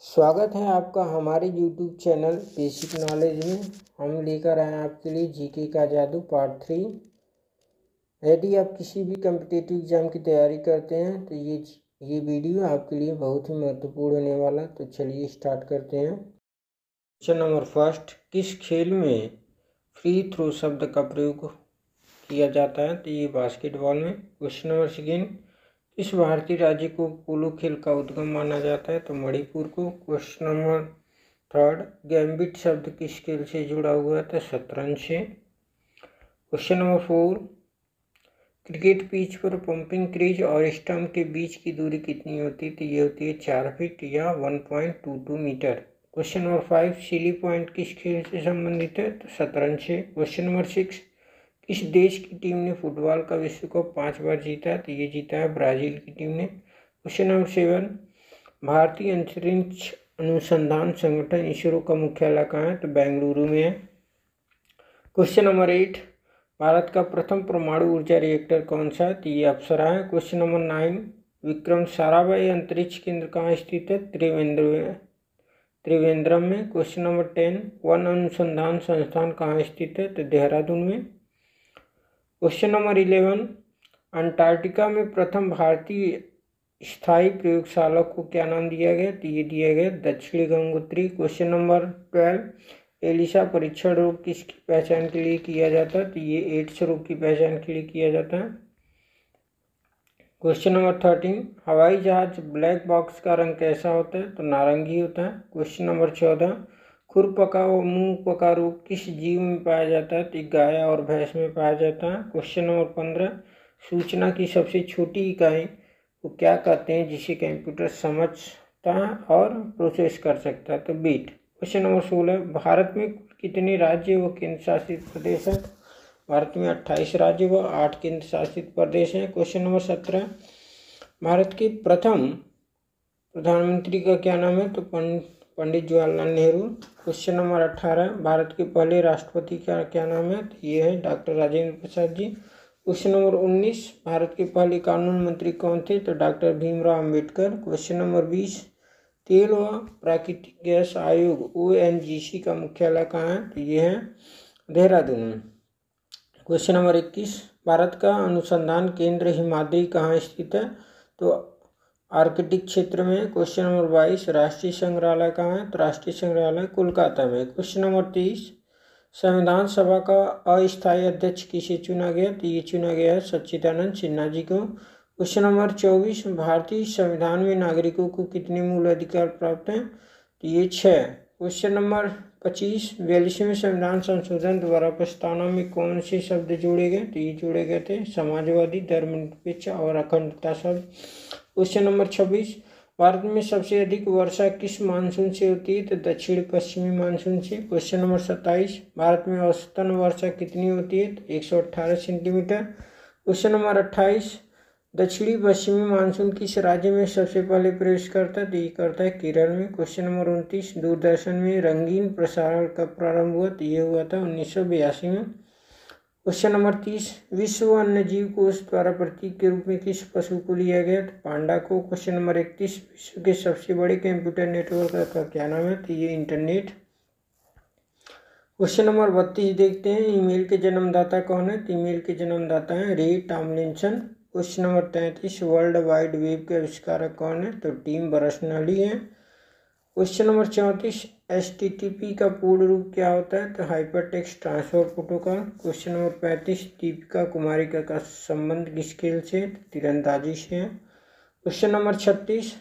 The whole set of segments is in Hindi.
स्वागत है आपका हमारे YouTube चैनल बेसिक नॉलेज में। हम लेकर आए हैं आपके लिए जीके का जादू पार्ट 3। यदि आप किसी भी कम्पिटिटिव एग्जाम की तैयारी करते हैं तो ये वीडियो आपके लिए बहुत ही महत्वपूर्ण होने वाला। तो चलिए स्टार्ट करते हैं। क्वेश्चन नंबर फर्स्ट, किस खेल में फ्री थ्रो शब्द का प्रयोग किया जाता है? तो ये बास्केटबॉल में। क्वेश्चन नंबर सेकेंड, इस भारतीय राज्य को पोलो खेल का उद्गम माना जाता है? तो मणिपुर को। क्वेश्चन नंबर थर्ड, गैम्बिट शब्द किस खेल से जुड़ा हुआ है? तो शतरंज से। Question number four, cricket pitch पर पंपिंग क्रीज और स्टंप के बीच की दूरी कितनी होती है? तो ये होती है 4 फीट या 1.22 metre. Question number five, silly point किस खेल से संबंधित है? तो शतरंज से। क्वेश्चन नंबर सिक्स, किस देश की टीम ने फुटबॉल का विश्व कप 5 बार जीता है? तो ये जीता है ब्राजील की टीम ने। क्वेश्चन नंबर सेवन, भारतीय अंतरिक्ष अनुसंधान संगठन इसरो का मुख्यालय कहाँ है? तो बेंगलुरु में है। क्वेश्चन नंबर एट, भारत का प्रथम परमाणु ऊर्जा रिएक्टर कौन सा है? तो ये अप्सरा है। Question number nine, Vikram Sarabhai अंतरिक्ष केंद्र कहाँ स्थित है? त्रिवेंद्रम में। क्वेश्चन नंबर 10, वन अनुसंधान संस्थान कहाँ स्थित है? तो देहरादून में। क्वेश्चन नंबर 11, अंटार्कटिका में प्रथम भारतीय स्थायी प्रयोगशाला को क्या नाम दिया गया? तो ये दिया गया दक्षिणी गंगोत्री। क्वेश्चन नंबर 12, एलिसा परीक्षण रोग किसकी पहचान के लिए किया जाता है? तो ये एड्स रोग की पहचान के लिए किया जाता है। क्वेश्चन नंबर 13, हवाई जहाज ब्लैक बॉक्स का रंग कैसा होता है? तो नारंगी होता है। क्वेश्चन नंबर 14, खुरपका व मुंह पका रोग किस जीव में पाया जाता है? तो गाय और भैंस में पाया जाता है। क्वेश्चन नंबर 15, सूचना की सबसे छोटी इकाई को क्या कहते हैं जिसे कंप्यूटर समझता है और प्रोसेस कर सकता है? तो बिट। क्वेश्चन नंबर 16, भारत में कितने राज्य व केंद्र शासित प्रदेश हैं? भारत में 28 राज्य व 8 केंद्र शासित प्रदेश हैं। क्वेश्चन नंबर 17, भारत के प्रथम प्रधानमंत्री का क्या नाम है? तो पंडित जवाहरलाल नेहरू। क्वेश्चन नंबर 18, भारत के पहले राष्ट्रपति का क्या नाम है? तो ये है doctor Rajendra Prasad ji. Question number 19, Bharat के पहले कानून मंत्री कौन थे? तो doctor Bhimrao Ambedkar. Question number 20, तेल व प्राकृतिक गैस आयोग ONGC का मुख्यालय कहाँ है? तो ये है देहरादून में। क्वेश्चन नंबर 21, भारत का अनुसंधान केंद्र हिमाद्री कहाँ स्थित है? तो आर्कटिक क्षेत्र में। क्वेश्चन नंबर 22, राष्ट्रीय संग्रहालय कहाँ है? तो राष्ट्रीय संग्रहालय कोलकाता में। क्वेश्चन नंबर 23, संविधान सभा का अस्थायी अध्यक्ष किसे चुना गया? तो ये चुना गया है सच्चिदानंद सिन्हा जी को। क्वेश्चन नंबर 24, भारतीय संविधान में नागरिकों को कितने मूल अधिकार प्राप्त हैं? तो ये 6। क्वेश्चन नंबर 25, 42वें संविधान संशोधन द्वारा प्रस्तावना में कौन से शब्द जोड़े गए? तो ये जोड़े गए थे समाजवादी, धर्मनिरपेक्ष और अखंडता शब्द। क्वेश्चन नंबर 26, भारत में सबसे अधिक वर्षा किस मानसून से होती है? तो दक्षिण पश्चिमी मानसून से। क्वेश्चन नंबर 27, भारत में औसतन वर्षा कितनी होती है? तो 118 सेंटीमीटर। क्वेश्चन नंबर 28, दक्षिणी पश्चिमी मानसून किस राज्य में सबसे पहले प्रवेश करता है? तो ये करता है केरल में। क्वेश्चन नंबर 29, दूरदर्शन में रंगीन प्रसारण कब प्रारंभ हुआ? तो ये हुआ था 1982 में। क्वेश्चन नंबर 30, विश्व वन्य जीव कोष द्वारा प्रतीक के रूप में किस पशु को लिया गया? तो पांडा को। क्वेश्चन नंबर 31, विश्व के सबसे बड़े कंप्यूटर नेटवर्क का क्या नाम है? तो ये इंटरनेट। क्वेश्चन नंबर 32 देखते हैं, ईमेल के जन्मदाता कौन है? तो ईमेल के जन्मदाता है Ray Tomlinson. Question number 33, world wide web के आविष्कारक कौन है? तो टिम बर्नर्स-ली है। क्वेश्चन नंबर 34, HTTP का पूर्ण रूप क्या होता है? तो hyper text transfer protocol. Question number 35, Deepika Kumari का संबंध किस खेल से? तीरंदाजी से है। क्वेश्चन नंबर 36,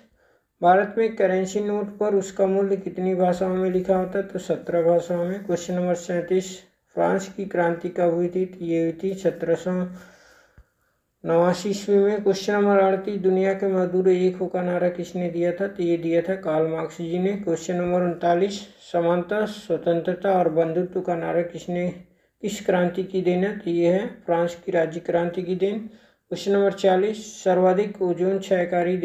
भारत में करेंसी नोट पर उसका मूल्य कितनी भाषाओं में लिखा होता है? तो 17 भाषाओं में। क्वेश्चन नंबर 37, फ्रांस की क्रांति कब हुई थी? तो ये हुई थी 1789 ईस्वी में। क्वेश्चन नंबर 38, दुनिया के मजदूर एक हो का नारा किसने दिया था? तो ये दिया था कार्ल मार्क्स जी ने। क्वेश्चन नंबर 39, समानता, स्वतंत्रता और बंधुत्व का नारा किस क्रांति की देन है? तो ये है फ्रांस की राज्य क्रांति की देन। क्वेश्चन नंबर 40, सर्वाधिक ओजोन क्षयकारी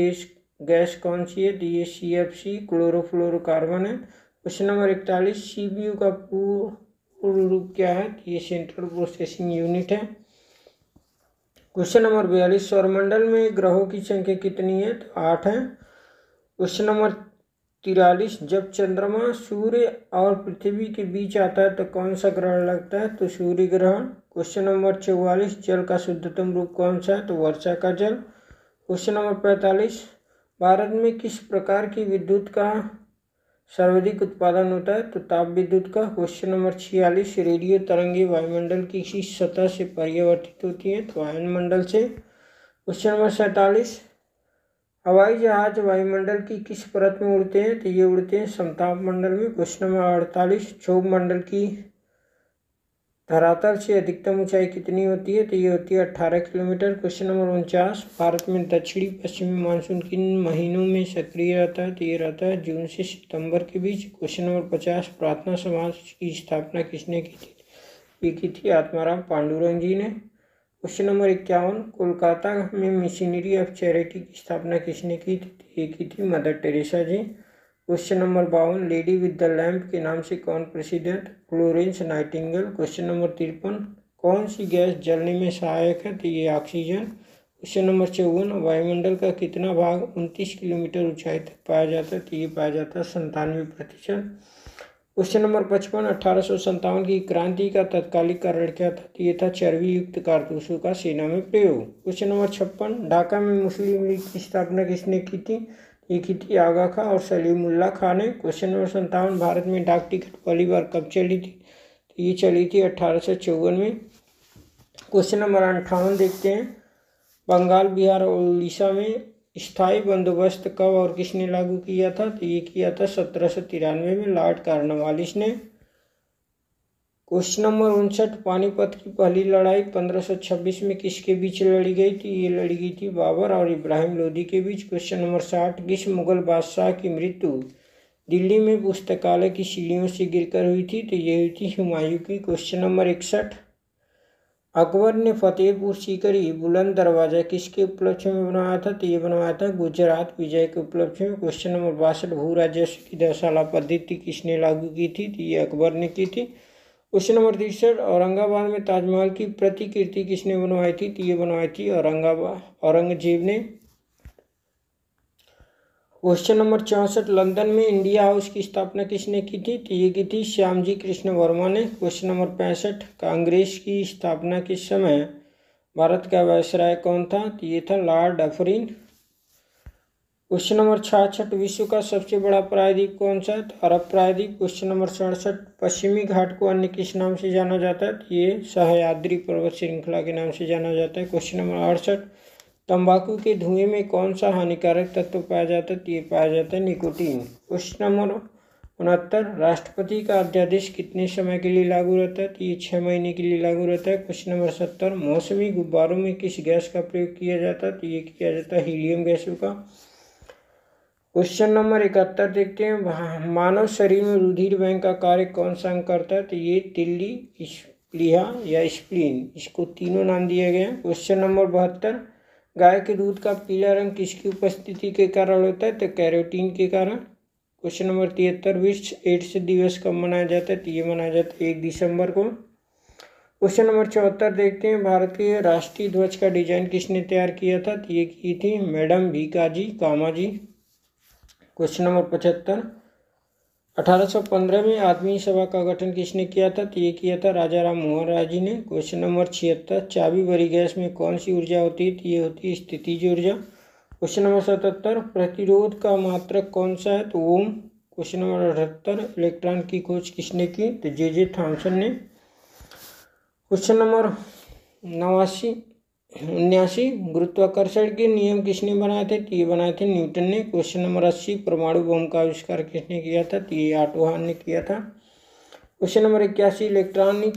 गैस कौन सी है? तो ये CFC क्लोरोफ्लोरोकार्बन है। क्वेश्चन नंबर 41, CPU का पूर्ण रूप क्या है? तो ये सेंट्रल प्रोसेसिंग यूनिट है। क्वेश्चन नंबर 42, सौरमंडल में ग्रहों की संख्या कितनी है? तो 8 है। क्वेश्चन नंबर 43 जब चंद्रमा सूर्य और पृथ्वी के बीच आता है तो कौन सा ग्रहण लगता है? तो सूर्य ग्रहण। क्वेश्चन नंबर 44 जल का शुद्धतम रूप कौन सा है? तो वर्षा का जल। क्वेश्चन नंबर 45 भारत में किस प्रकार की विद्युत का सर्वाधिक उत्पादन होता है? तो ताप विद्युत का। क्वेश्चन नंबर 46 रेडियो तरंगे वायुमंडल की किस सतह से परावर्तित होती है? तो वायुमंडल से। क्वेश्चन नंबर 47 हवाई जहाज वायुमंडल की किस परत में उड़ते हैं? तो ये उड़ते हैं समताप मंडल में। क्वेश्चन नंबर 48 क्षोभ मंडल की धरातल से अधिकतम ऊंचाई कितनी होती है? तो ये होती है 18 किलोमीटर। क्वेश्चन नंबर 49 भारत में दक्षिणी पश्चिमी मानसून किन महीनों में सक्रिय रहता है? तो ये रहता है जून से सितंबर के बीच। क्वेश्चन नंबर 50 प्रार्थना समाज की स्थापना किसने की थी? ये की थी आत्माराम पांडुरंग जी ने। क्वेश्चन नंबर 51 कोलकाता में मिशनरी ऑफ चैरिटी की स्थापना किसने की थी? ये की थी Mother Teresa ji. Question number 52 lady with the lamp के नाम से कौन प्रसिद्ध है? Florence Nightingale. क्वेश्चन नंबर 53 कौन सी गैस जलने में सहायक है? तो ये ऑक्सीजन। क्वेश्चन नंबर 54 वायुमंडल का कितना भाग 29 किलोमीटर ऊंचाई तक पाया जाता है? तो ये पाया जाता है 97%। क्वेश्चन नंबर 55 1857 की क्रांति का तत्कालिक कारण क्या था? तो ये था चर्बी युक्त कारतूसों का सेना में प्रयोग। क्वेश्चन नंबर 56 ढाका में मुस्लिम लीग की स्थापना किसने की थी? ये की थी आगा खां और सलीमुल्लाह खां ने। क्वेश्चन नंबर 57 भारत में डाक टिकट पहली बार कब चली थी? तो ये चली थी 1854 में। क्वेश्चन नंबर 58 देखते हैं बंगाल बिहार और उड़ीसा में स्थायी बंदोबस्त कब और किसने लागू किया था? तो ये किया था 1793 में लॉर्ड कॉर्नवालिस ने। क्वेश्चन नंबर 59 पानीपत की पहली लड़ाई 1526 में किसके बीच लड़ी गई थी? ये लड़ी गई थी बाबर और इब्राहिम लोदी के बीच। क्वेश्चन नंबर 60 किस मुगल बादशाह की मृत्यु दिल्ली में पुस्तकालय की सीढ़ियों से गिरकर हुई थी? तो ये हुई थी हुमायूं की। क्वेश्चन नंबर 61 अकबर ने फतेहपुर सीकरी बुलंद दरवाजा किसके उपलक्ष्य में बनवाया था? तो ये बनवाया था गुजरात विजय के उपलक्ष्य में। क्वेश्चन नंबर 62 भू राजस्व की 10 साला पद्धति किसने लागू की थी? तो ये अकबर ने की थी। क्वेश्चन नंबर 63 औरंगाबाद में ताजमहल की प्रतिकृति किसने बनवाई थी? तो ये बनवाई थी औरंगजेब ने। क्वेश्चन नंबर 64 लंदन में इंडिया हाउस की स्थापना किसने की थी? तो ये की थी श्यामजी कृष्ण वर्मा ने। क्वेश्चन नंबर 65 कांग्रेस की स्थापना के समय भारत का वायसराय कौन था? तो ये था लॉर्ड डफरिन। क्वेश्चन नंबर 66 विश्व का सबसे बड़ा प्रायद्वीप कौन सा है? तो अरब प्रायद्वीप। क्वेश्चन नंबर 67 पश्चिमी घाट को अन्य किस नाम से जाना जाता है? तो ये सह्याद्री पर्वत श्रृंखला के नाम से जाना जाता है। क्वेश्चन नंबर 68 तंबाकू के धुएं में कौन सा हानिकारक तत्व पाया जाता है? तो ये पाया जाता है निकोटीन। क्वेश्चन नंबर 69 राष्ट्रपति का अध्यादेश कितने समय के लिए लागू रहता है? तो ये 6 महीने के लिए लागू रहता है। क्वेश्चन नंबर 70 मौसमी गुब्बारों में किस गैस का प्रयोग किया जाता है? तो ये किया जाता है हीलियम गैसों का। क्वेश्चन नंबर 71 देखते हैं मानव शरीर में रुधिर बैंक का कार्य कौन सा अंग करता है? तो ये तिल्ली प्लीहा या स्प्लीन, इसको तीनों नाम दिया गया। क्वेश्चन नंबर 72 गाय के दूध का पीला रंग किसकी उपस्थिति के कारण होता है? तो कैरोटीन के कारण। क्वेश्चन नंबर 73 विश्व एड्स दिवस कब मनाया जाता है? तो ये मनाया जाता है 1 दिसंबर को। क्वेश्चन नंबर 74 देखते हैं भारत के राष्ट्रीय ध्वज का डिजाइन किसने तैयार किया था? तो ये की थी मैडम भीकाजी कामा जी। क्वेश्चन नंबर 75 1815 में आदमी सभा का गठन किसने किया था? तो ये किया था राजा राम मोहन राय जी ने। क्वेश्चन नंबर 76 चाबी भरी गैस में कौन सी ऊर्जा होती है? तो ये होती है स्थितिज ऊर्जा। क्वेश्चन नंबर 77 प्रतिरोध का मात्रक कौन सा है? तो ओम। क्वेश्चन नंबर 78 इलेक्ट्रॉन की खोज किसने की? तो जे थॉमसन ने। क्वेश्चन नंबर 79 गुरुत्वाकर्षण के नियम किसने बनाए थे? तो ये बनाए थे न्यूटन ने। क्वेश्चन नंबर 80 परमाणु बम का आविष्कार किसने किया था? तो ये ऑटो हान ने किया था। क्वेश्चन नंबर 81 इलेक्ट्रॉनिक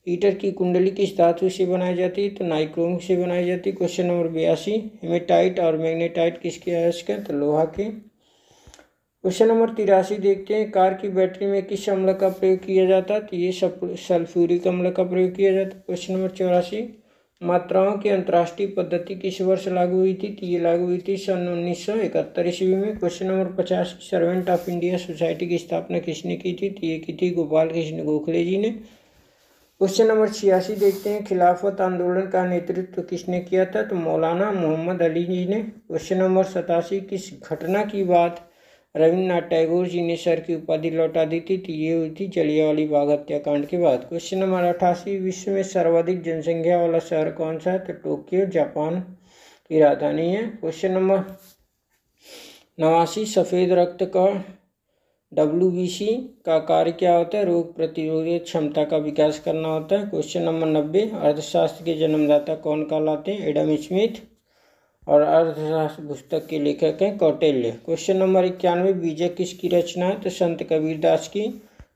हीटर की कुंडली किस धातु से बनाई जाती है? तो नाइक्रोम से बनाई जाती है। क्वेश्चन नंबर 82 हेमेटाइट और मैग्नेटाइट किसके अयस्क हैं? तो लोहा के। क्वेश्चन नंबर 83 देखते हैं कार की बैटरी में किस अम्ल का प्रयोग किया जाता है? तो ये सल्फ्यूरिक अम्ल का प्रयोग किया जाता है। क्वेश्चन नंबर 84 मात्राओं की अंतर्राष्ट्रीय पद्धति किस वर्ष लागू हुई थी? तो ये लागू हुई थी सन 1971 ईस्वी में। Question number 50 servant of India society की स्थापना किसने की थी? तो ये की थी गोपाल कृष्ण गोखले जी ने। क्वेश्चन नंबर 86 देखते हैं खिलाफत आंदोलन का नेतृत्व किसने किया था? तो मौलाना मोहम्मद अली जी ने। क्वेश्चन नंबर 87 किस घटना की बात रविन्द्रनाथ टैगोर जी ने सर की उपाधि लौटा दी थी? तो ये हुई थी जलियांवाला बाग हत्याकांड के बाद। क्वेश्चन नंबर 88, विश्व में सर्वाधिक जनसंख्या वाला शहर कौन सा है? तो टोक्यो जापान की राजधानी है। क्वेश्चन नंबर 89, सफ़ेद रक्त का WBC का कार्य क्या होता है? रोग प्रतिरोधी क्षमता का विकास करना होता है। क्वेश्चन नंबर 90, अर्थशास्त्र के जन्मदाता कौन कहलाते हैं? Adam Smith. और अर्थशास्त्र पुस्तक के लेखक हैं कौटिल्य। क्वेश्चन नंबर 91, बीजक किसकी रचना है? तो संत कबीरदास की।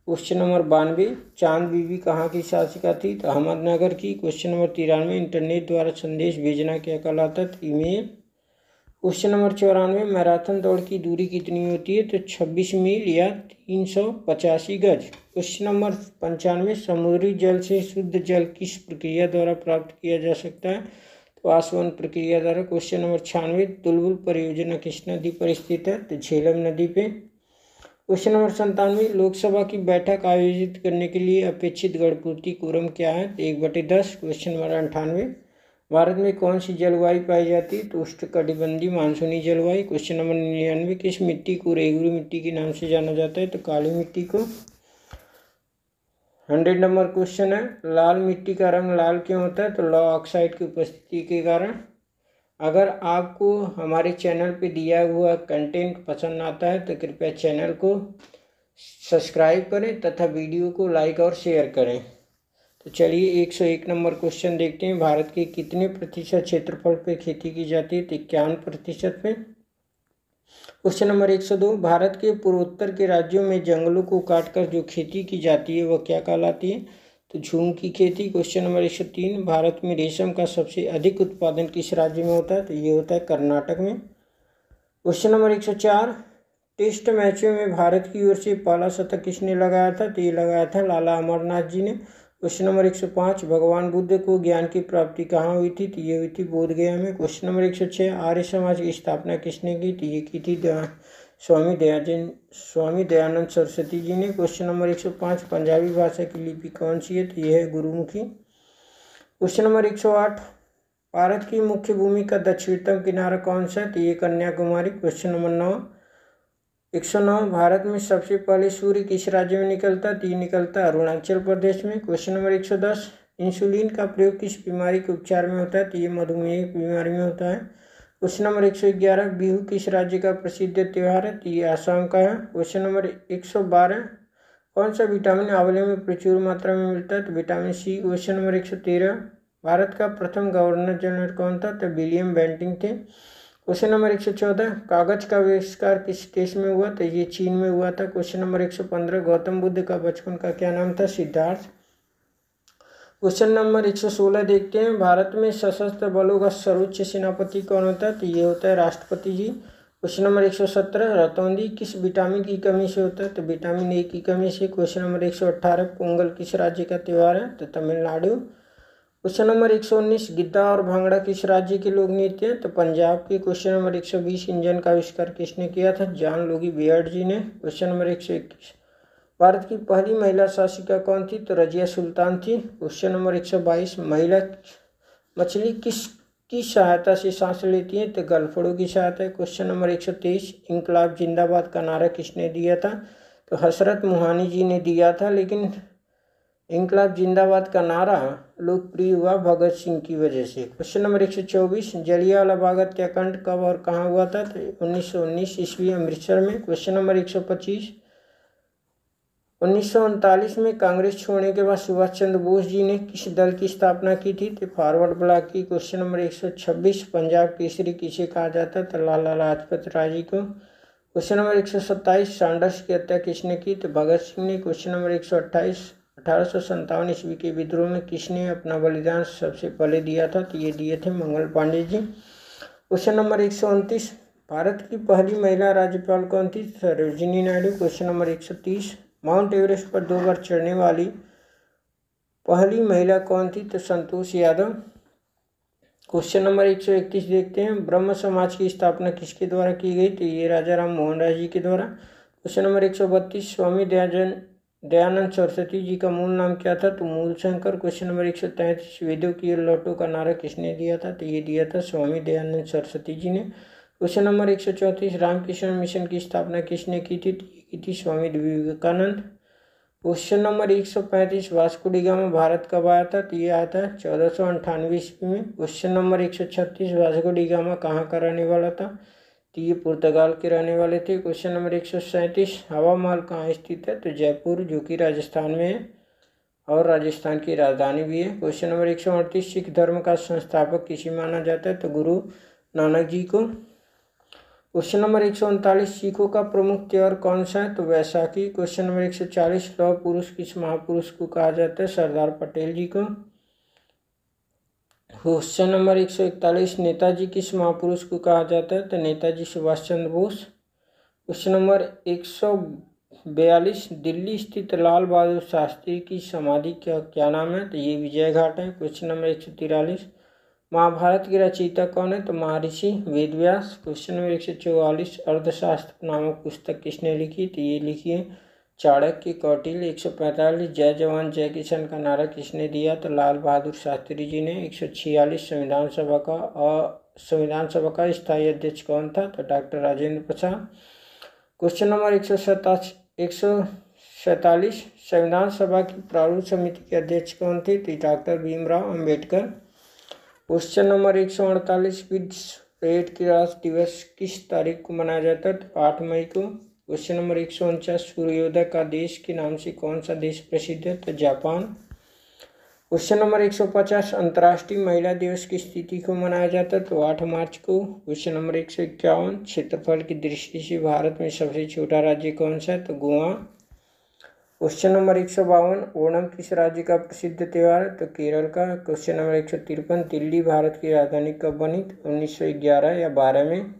क्वेश्चन नंबर 92, चांद बीबी कहाँ की शासिका थी? तो अहमदनगर की। क्वेश्चन नंबर 93, इंटरनेट द्वारा संदेश भेजना क्या कहलाता है? तो ईमेल। क्वेश्चन नंबर 94, मैराथन दौड़ की दूरी कितनी होती है? तो 26 मील या 385 गज। क्वेश्चन नंबर 95, समुद्री जल से शुद्ध जल किस प्रक्रिया द्वारा प्राप्त किया जा सकता है? तो आसवन प्रक्रिया द्वारा। क्वेश्चन नंबर 96, तुलबुल परियोजना किस नदी पर स्थित है? तो झेलम नदी पे। क्वेश्चन नंबर 97, लोकसभा की बैठक आयोजित करने के लिए अपेक्षित गणपूर्ति कोरम क्या है? तो 1/10। क्वेश्चन नंबर 98, भारत में कौन सी जलवायु पाई जाती है? तो उष्णकटिबंधीय मानसूनी जलवायु। क्वेश्चन नंबर 99, किस मिट्टी को रेगुर मिट्टी के नाम से जाना जाता है? तो काली मिट्टी को। 100 नंबर क्वेश्चन है, लाल मिट्टी का रंग लाल क्यों होता है? तो लौह ऑक्साइड की उपस्थिति के कारण। अगर आपको हमारे चैनल पे दिया हुआ कंटेंट पसंद आता है तो कृपया चैनल को सब्सक्राइब करें तथा वीडियो को लाइक और शेयर करें। तो चलिए 101 नंबर क्वेश्चन देखते हैं। भारत के कितने प्रतिशत क्षेत्रफल पे खेती की जाती है? तो 51% पे। क्वेश्चन नंबर 102, भारत के पूर्वोत्तर के राज्यों में जंगलों को काटकर जो खेती की जाती है वह क्या कहलाती है? तो झूम की खेती। क्वेश्चन नंबर 103, भारत में रेशम का सबसे अधिक उत्पादन किस राज्य में होता है? तो ये होता है कर्नाटक में। क्वेश्चन नंबर 104, टेस्ट मैचों में भारत की ओर से पहला शतक किसने लगाया था? तो ये लगाया था लाला अमरनाथ जी ने। क्वेश्चन नंबर 105, भगवान बुद्ध को ज्ञान की प्राप्ति कहाँ हुई थी? तो ये हुई थी बोध गया में। क्वेश्चन नंबर 106, आर्य समाज की स्थापना किसने की? तो ये की थी स्वामी दयानंद सरस्वती जी ने। क्वेश्चन नंबर 105, पंजाबी भाषा की लिपि कौन सी है? तो ये है गुरुमुखी। क्वेश्चन नंबर 108, भारत की मुख्य भूमि का दक्षिणतम किनारा कौन सा है? तो ये कन्याकुमारी। क्वेश्चन नंबर 109, भारत में सबसे पहले सूर्य किस राज्य में निकलता है? तो ये निकलता है अरुणाचल प्रदेश में। क्वेश्चन नंबर 110, इंसुलिन का प्रयोग किस बीमारी के उपचार में होता है? तो ये मधुमेह बीमारी में होता है। क्वेश्चन नंबर 111, बिहू किस राज्य का प्रसिद्ध त्यौहार है? तो ये आसाम का है। क्वेश्चन नंबर 112, कौन सा विटामिन आंवले में प्रचुर मात्रा में मिलता है? तो vitamin C. Question number 113, Bharat का प्रथम गवर्नर जनरल कौन था? तो विलियम बेंटिंक थे। क्वेश्चन नंबर 114, कागज का आविष्कार किस देश में हुआ? तो ये चीन में हुआ था। क्वेश्चन नंबर 115, गौतम बुद्ध का बचपन का क्या नाम था? सिद्धार्थ। क्वेश्चन नंबर 116 देखते हैं, भारत में सशस्त्र बलों का सर्वोच्च सेनापति कौन होता है? तो ये होता है राष्ट्रपति जी। क्वेश्चन नंबर 117, रतौंधी किस विटामिन की कमी से होता है? तो विटामिन ए की कमी से। क्वेश्चन नंबर 118, पोंगल किस राज्य का त्यौहार है? तो तमिलनाडु। क्वेश्चन नंबर 119, गिद्दा और भांगड़ा किस राज्य के लोक नृत्य हैं? तो पंजाब के। क्वेश्चन नंबर 120, इंजन का आविष्कार किसने किया था? जॉन लुई बियर्ड जी ने। क्वेश्चन नंबर 121, भारत की पहली महिला शासिका कौन थी? तो रजिया सुल्तान थी। क्वेश्चन नंबर 122, महिला मछली किसकी सहायता से सांस लेती है? तो गलफड़ों की सहायता। क्वेश्चन नंबर 123, इंकलाब जिंदाबाद का नारा किसने दिया था? तो हसरत मोहानी जी ने दिया था, लेकिन इंकलाब जिंदाबाद का नारा लोकप्रिय हुआ भगत सिंह की वजह से। क्वेश्चन नंबर 124, जलियांवाला बाग हत्याकांड कब और कहाँ हुआ था? तो 1919 ईस्वी अमृतसर में। क्वेश्चन नंबर 125, 1939 में कांग्रेस छोड़ने के बाद सुभाष चंद्र बोस जी ने किस दल की स्थापना की थी? तो फॉरवर्ड ब्लॉक की। क्वेश्चन नंबर 126, पंजाब केसरी किसे कहा जाता है? तो लाला लाजपत राय जी को। क्वेश्चन नंबर 127, सैंडर्स की हत्या किसने की? तो भगत सिंह ने। क्वेश्चन नंबर 128, 1857 ईस्वी के विद्रोह में किसने अपना बलिदान सबसे पहले दिया था? तो ये दिए थे मंगल पांडे जी। क्वेश्चन नंबर 129, भारत की पहली महिला राज्यपाल कौन थी? Sarojini Naidu. Question number 130, mount Everest पर 2 बार चढ़ने वाली पहली महिला कौन थी? तो संतोष यादव। क्वेश्चन नंबर 131 देखते हैं, ब्रह्म समाज की स्थापना किसके द्वारा की गई? तो ये राजा राम मोहन राय जी के द्वारा। क्वेश्चन नंबर 132, स्वामी दयानंद सरस्वती जी का मूल नाम क्या था? तो मूल शंकर। क्वेश्चन नंबर 133, वेदों की ओर लौटो का नारा किसने दिया था? तो ये दिया था स्वामी दयानंद सरस्वती जी ने। क्वेश्चन नंबर 134, रामकृष्ण मिशन की स्थापना किसने की थी? की थी Swami Vivekananda. Question number 135, Vasco da Gama Bharat कब आया था? तो ये आया था 1498 ईस्वी में। Question number 136, Vasco da gamma कहाँ का रहने वाला था? तो ये पुर्तगाल के रहने वाले थे। क्वेश्चन नंबर 137, हवा महल कहाँ स्थित है? तो जयपुर, जो कि राजस्थान में है और राजस्थान की राजधानी भी है। क्वेश्चन नंबर 138, सिख धर्म का संस्थापक किसे माना जाता है? तो गुरु नानक जी को। क्वेश्चन नंबर 139, सिखों का प्रमुख त्योहार कौन सा है? तो वैसाखी। क्वेश्चन नंबर 140, लौह पुरुष किस महापुरुष को कहा जाता है? सरदार पटेल जी को। क्वेश्चन नंबर 141, नेताजी किस महापुरुष को कहा जाता है? तो नेताजी सुभाष चंद्र बोस। क्वेश्चन नंबर 142, दिल्ली स्थित लाल बहादुर शास्त्री की समाधि क्या नाम है? तो ये विजय घाट है। क्वेश्चन नंबर 143, महाभारत की रचयिता कौन है? तो महर्षि वेदव्यास। क्वेश्चन नंबर 144, अर्थशास्त्र नामक पुस्तक किसने लिखी? तो ये लिखी है चाणक्य कौटिल्य। 145, जय जवान जय किसान का नारा किसने दिया? तो लाल बहादुर शास्त्री जी ने। 146, संविधान सभा का स्थायी अध्यक्ष कौन था? तो doctor Rajendra Prasad. Question number 147, संविधान सभा की प्रारूप समिति के अध्यक्ष कौन थे? तो doctor Bhimrao Ambedkar. Question number 148, विश्व रेड दिवस किस तारीख को मनाया जाता है? तो 8 मई को। क्वेश्चन नंबर 149, सूर्योदय का देश के नाम से कौन सा देश प्रसिद्ध है? तो जापान। क्वेश्चन नंबर 150, अंतर्राष्ट्रीय महिला दिवस किस तिथि को मनाया जाता है? तो 8 मार्च को। क्वेश्चन नंबर 151, क्षेत्रफल की दृष्टि से भारत में सबसे छोटा राज्य कौन सा है? तो गोवा। क्वेश्चन नंबर 152, ओणम किस राज्य का प्रसिद्ध त्योहार है? तो केरल का। क्वेश्चन नंबर 153, दिल्ली भारत की राजधानी कब बनी? 1911 या 12 में,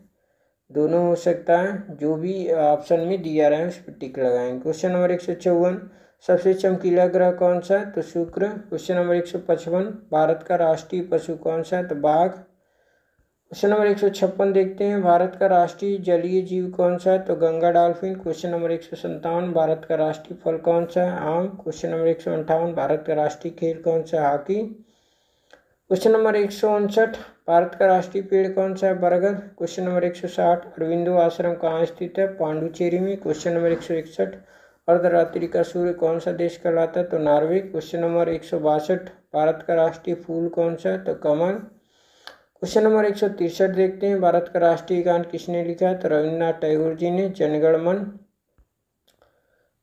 दोनों हो सकता है। जो भी ऑप्शन में दिया रहे हैं उस पर टिक लगाएंगे। क्वेश्चन नंबर 154, सबसे चमकीला ग्रह कौन सा है? तो शुक्र। क्वेश्चन नंबर 155, भारत का राष्ट्रीय पशु कौन सा है? तो बाघ। क्वेश्चन नंबर 156 देखते हैं, भारत का राष्ट्रीय जलीय जीव कौन सा है? तो Ganga dolphin. Question number 157, Bharat का राष्ट्रीय फल कौन सा है? आम। क्वेश्चन नंबर 158, भारत का राष्ट्रीय खेल कौन सा है? हॉकी। क्वेश्चन नंबर 159, भारत का राष्ट्रीय पेड़ कौन सा है? बरगद। क्वेश्चन नंबर 160, अरविंदो आश्रम कहाँ स्थित है? पांडुचेरी में। क्वेश्चन नंबर 161, अर्धरात्रि का सूर्य कौन सा देश कहलाता है? तो नॉर्वे। क्वेश्चन नंबर 162, भारत का राष्ट्रीय फूल कौन सा है? तो कमल। क्वेश्चन नंबर 163 देखते हैं, भारत का राष्ट्रीय गान किसने लिखा है? तो रविन्द्रनाथ टैगोर जी ने। जनगण मन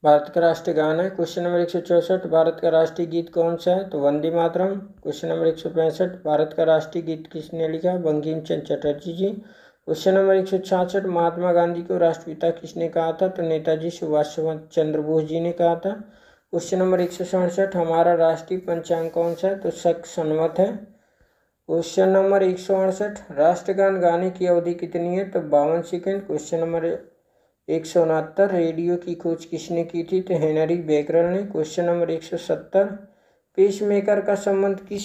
भारत का राष्ट्रीय गान है। क्वेश्चन नंबर 164, भारत का राष्ट्रीय गीत कौन सा है? तो वंदे मातरम। क्वेश्चन नंबर 165, भारत का राष्ट्रीय गीत किसने लिखा? बंकिम चंद्र चटर्जी जी। क्वेश्चन नंबर 166, महात्मा गांधी को राष्ट्रपिता किसने कहा था? तो नेताजी सुभाष चंद्र बोस जी ने कहा था। क्वेश्चन नंबर 167, हमारा राष्ट्रीय पंचांग कौन सा है? तो शक संवत है। क्वेश्चन नंबर 168, राष्ट्रगान गाने की अवधि कितनी है? तो 52 सेकेंड। क्वेश्चन नंबर 169, रेडियो की खोज किसने की थी? तो हेनरी बेकरल ने। क्वेश्चन नंबर 170, पेसमेकर का संबंध किस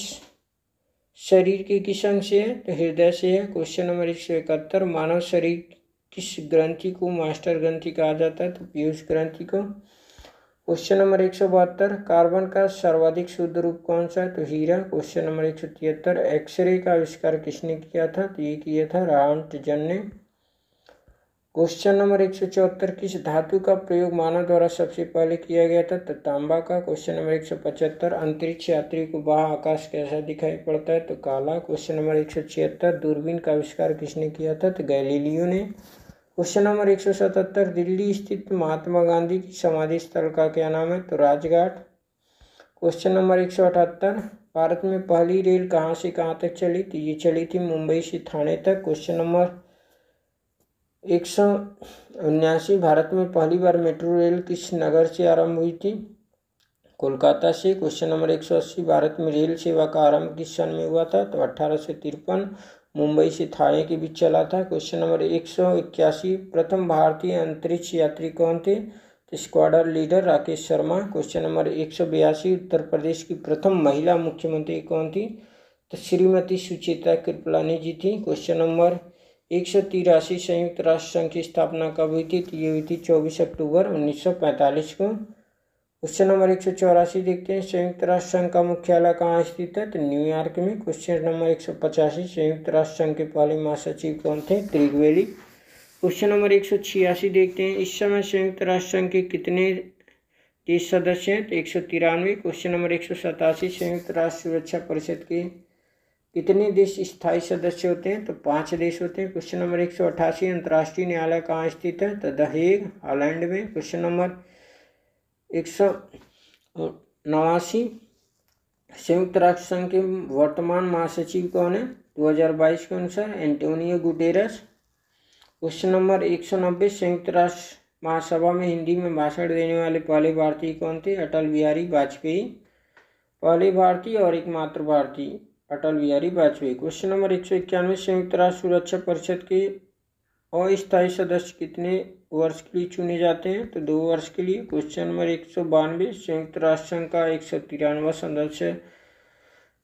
शरीर के किस अंग से है? तो हृदय से है। क्वेश्चन नंबर 171, मानव शरीर किस ग्रंथि को मास्टर ग्रंथि कहा जाता है? तो पीयूष ग्रंथि को। क्वेश्चन नंबर 172, कार्बन का सर्वाधिक शुद्ध रूप कौन सा है? तो हीरा। क्वेश्चन नंबर 173, एक्सरे का आविष्कार किसने किया था? तो ये किया था रामटजन ने। क्वेश्चन नंबर 174, किस धातु का प्रयोग मानव द्वारा सबसे पहले किया गया था? तो तांबा का। क्वेश्चन नंबर 175, अंतरिक्ष यात्री को बाह्य आकाश कैसा दिखाई पड़ता है? तो काला। क्वेश्चन नंबर 176, दूरबीन का आविष्कार किसने किया था? तो गैलीलियो ने। क्वेश्चन नंबर 177, दिल्ली स्थित महात्मा गांधी की समाधि स्थल का क्या नाम है? तो राजघाट। क्वेश्चन नंबर 178, भारत में पहली रेल कहाँ से कहाँ तक चली? तो ये चली थी मुंबई से थाने तक। क्वेश्चन नंबर 179, भारत में पहली बार मेट्रो रेल किस नगर से आरंभ हुई थी? कोलकाता से। क्वेश्चन नंबर 180, भारत में रेल सेवा का आरंभ किस सन में हुआ था? तो 1853, मुंबई से थाने के बीच चला था। क्वेश्चन नंबर 181, प्रथम भारतीय अंतरिक्ष यात्री कौन थे? तो squadron leader Rakesh Sharma. Question number 182, Uttar Pradesh की प्रथम महिला मुख्यमंत्री कौन थी? तो श्रीमती सुचेता कृपलानी जी थी। क्वेश्चन नंबर 183, संयुक्त राष्ट्र संघ की स्थापना कब हुई थी? तो ये हुई थी 24 अक्टूबर 1945 को। क्वेश्चन नंबर 184 देखते हैं, संयुक्त राष्ट्र संघ का मुख्यालय कहाँ स्थित है? तो न्यूयॉर्क में। क्वेश्चन नंबर 185, संयुक्त राष्ट्र संघ के पहले महासचिव कौन थे? त्रिगवेली। क्वेश्चन नंबर 186 देखते हैं, इस समय संयुक्त राष्ट्र संघ के कितने देश सदस्य हैं? तो 193। क्वेश्चन नंबर 187, संयुक्त राष्ट्र सुरक्षा परिषद के कितने देश स्थायी सदस्य होते हैं? तो 5 देश होते हैं। क्वेश्चन नंबर 188, अंतर्राष्ट्रीय न्यायालय कहाँ स्थित है? तो द हेग, हॉलैंड में। क्वेश्चन नंबर 189, संयुक्त राष्ट्र संघ के वर्तमान महासचिव कौन है? 2022 के अनुसार एंटोनियो गुटेरस। क्वेश्चन नंबर 190, संयुक्त राष्ट्र महासभा में हिंदी में भाषण देने वाले पहले भारतीय कौन थे? अटल बिहारी वाजपेयी। पहले भारतीय और एकमात्र भारतीय अटल बिहारी वाजपेयी। क्वेश्चन नंबर 191, संयुक्त राष्ट्र सुरक्षा परिषद के अस्थायी सदस्य कितने वर्ष के लिए चुने जाते हैं? तो 2 वर्ष के लिए। क्वेश्चन नंबर 192, संयुक्त राष्ट्र संघ का 193वां सदस्य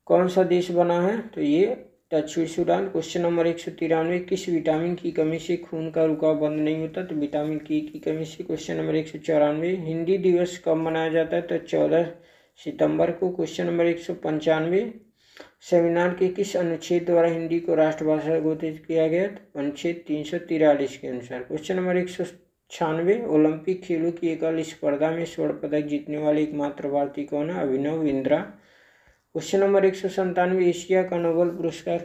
कौन सा देश बना है? तो ये दक्षिण सूडान। क्वेश्चन नंबर 193, किस विटामिन की कमी से खून का रुकाव बंद नहीं होता? तो विटामिन के की कमी से। क्वेश्चन नंबर 194, हिंदी दिवस कब मनाया जाता है? तो 14 सितंबर को। क्वेश्चन नंबर 195, संविधान के किस अनुच्छेद द्वारा हिंदी को राष्ट्रभाषा घोषित किया गया? अनुच्छेद 343 के अनुसार। क्वेश्चन नंबर 196, ओलंपिक खेलों की एकल स्पर्धा में स्वर्ण पदक जीतने वाले एकमात्र भारतीय कौन है? Abhinav Bindra. Question number 197, Asia का नोबेल पुरस्कार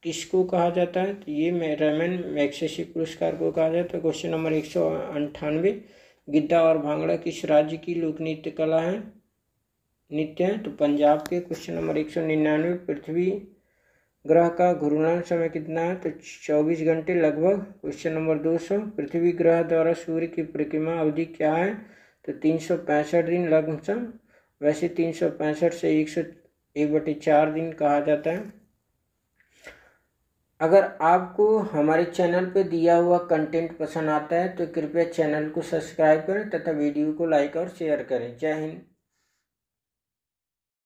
किसको कहा जाता है? तो ये रैमन मैग्सेसे पुरस्कार को कहा जाता है। क्वेश्चन नंबर 198, गिद्दा और भांगड़ा किस राज्य की लोक नृत्य कला है? नित्य है तो पंजाब के। क्वेश्चन नंबर 199, पृथ्वी ग्रह का घूर्णन समय कितना है? तो 24 घंटे लगभग। क्वेश्चन नंबर 200, पृथ्वी ग्रह द्वारा सूर्य की परिक्रमा अवधि क्या है? तो 365 दिन लमसम। वैसे 365 से 1/4 दिन कहा जाता है। अगर आपको हमारे चैनल पर दिया हुआ कंटेंट पसंद आता है तो कृपया चैनल को सब्सक्राइब करें तथा वीडियो को लाइक और शेयर करें। जय हिंद।